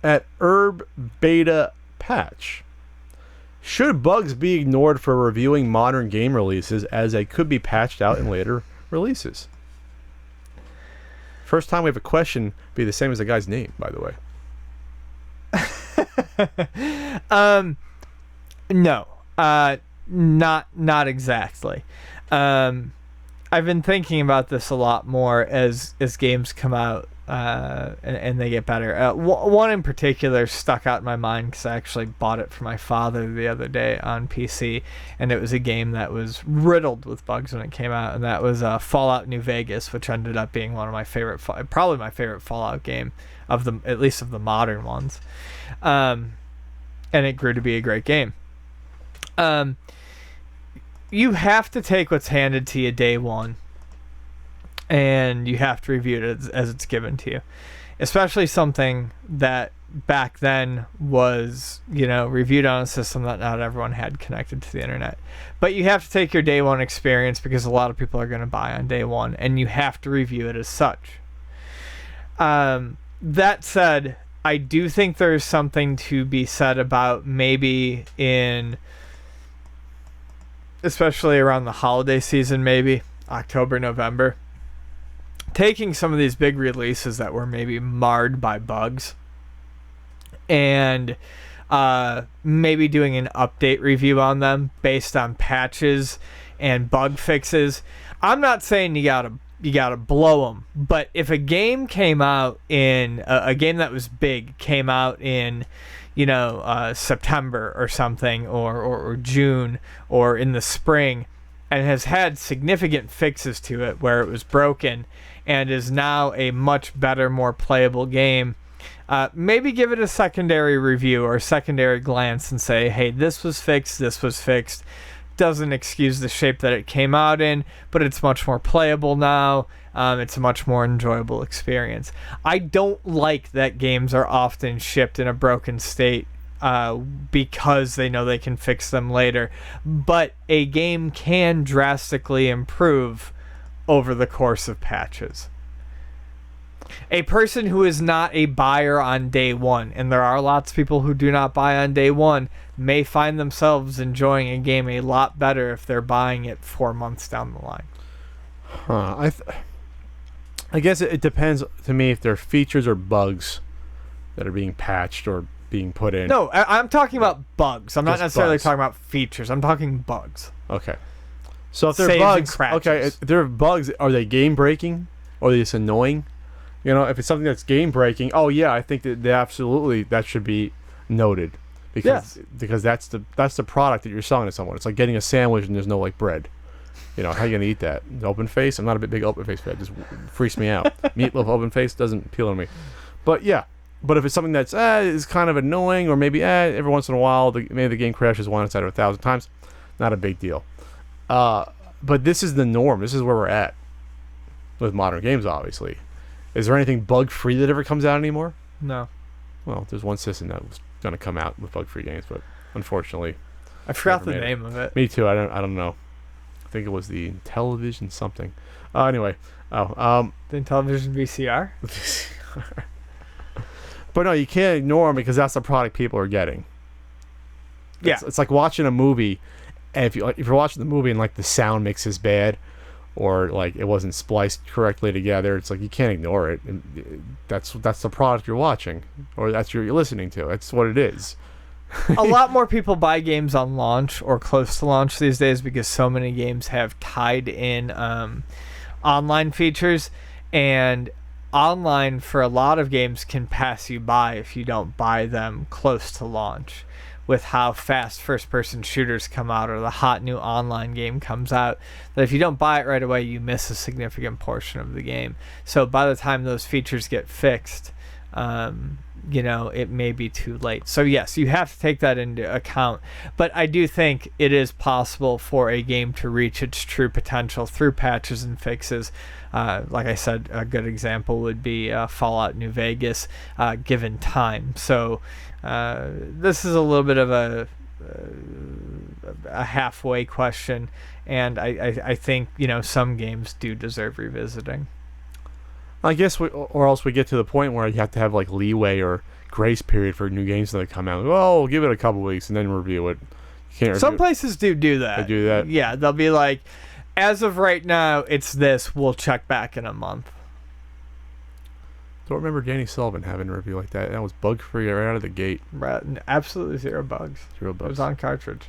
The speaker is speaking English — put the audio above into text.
at Herb Beta Patch. Should bugs be ignored for reviewing modern game releases as they could be patched out in later releases? First time we have a question be the same as the guy's name, by the way. No. Not exactly. I've been thinking about this a lot more as games come out and they get better. One in particular stuck out in my mind because I actually bought it for my father the other day on PC, and it was a game that was riddled with bugs when it came out, and that was Fallout New Vegas, which ended up being one of my favorite, probably my favorite Fallout game at least of the modern ones, and it grew to be a great game. You have to take what's handed to you day one, and you have to review it as it's given to you, especially something that back then was, reviewed on a system that not everyone had connected to the internet. But you have to take your day one experience because a lot of people are going to buy on day one, and you have to review it as such. That said, I do think there's something to be said about maybe especially around the holiday season, maybe October, November, taking some of these big releases that were maybe marred by bugs and maybe doing an update review on them based on patches and bug fixes. I'm not saying you gotta blow them, but if a game came out in a game that was big came out in September or something, or June, or in the spring, and has had significant fixes to it where it was broken and is now a much better, more playable game, maybe give it a secondary review or a secondary glance and say, hey, this was fixed. Doesn't excuse the shape that it came out in, but it's much more playable now. It's a much more enjoyable experience. I don't like that games are often shipped in a broken state because they know they can fix them later. But a game can drastically improve over the course of patches. A person who is not a buyer on day one, and there are lots of people who do not buy on day one, may find themselves enjoying a game a lot better if they're buying it 4 months down the line. I guess it depends to me if there are features or bugs that are being patched or being put in. No, I'm talking about bugs. I'm not necessarily bugs. talking about features. I'm talking bugs. Okay. So if they're Saves bugs, and crashes. okay, if they're bugs, are they game breaking or are they just annoying? If it's something that's game breaking, oh yeah, I think that absolutely that should be noted because that's the product that you're selling to someone. It's like getting a sandwich and there's no bread. How are you gonna eat that? Open face? I'm not a big open face fan. It just freaks me out. Meatloaf open face doesn't appeal to me. But yeah, if it's something that's is kind of annoying, or maybe every once in a while maybe the game crashes once out of 1,000 times, not a big deal. But this is the norm. This is where we're at with modern games, obviously. Is there anything bug-free that ever comes out anymore? No. Well, there's one system that was going to come out with bug-free games, but unfortunately, I forgot the name of it. Me too. I don't know. I think it was the Intellivision something. Anyway. The Intellivision VCR? But no, you can't ignore them because that's the product people are getting. It's like watching a movie, and if you're watching the movie and the sound mix is bad, or it wasn't spliced correctly together, it's you can't ignore it. And that's the product you're watching, or that's what you're listening to. That's what it is. A lot more people buy games on launch or close to launch these days because so many games have tied in online features, and online for a lot of games can pass you by if you don't buy them close to launch. With how fast first-person shooters come out, or the hot new online game comes out, that if you don't buy it right away, you miss a significant portion of the game. So by the time those features get fixed, it may be too late. So yes, you have to take that into account. But I do think it is possible for a game to reach its true potential through patches and fixes. Like I said, a good example would be Fallout New Vegas, given time. So this is a little bit of a halfway question, and I think some games do deserve revisiting. I guess or else we get to the point where you have to have leeway or grace period for new games that come out. Well, we'll give it a couple weeks and then review it. You can't Some review it. places do that. They do that? Yeah, they'll be like, as of right now, it's this. We'll check back in a month. Don't remember Danny Sullivan having a review like that. That was bug free right out of the gate. Absolutely zero bugs. 0 It bugs. was on cartridge.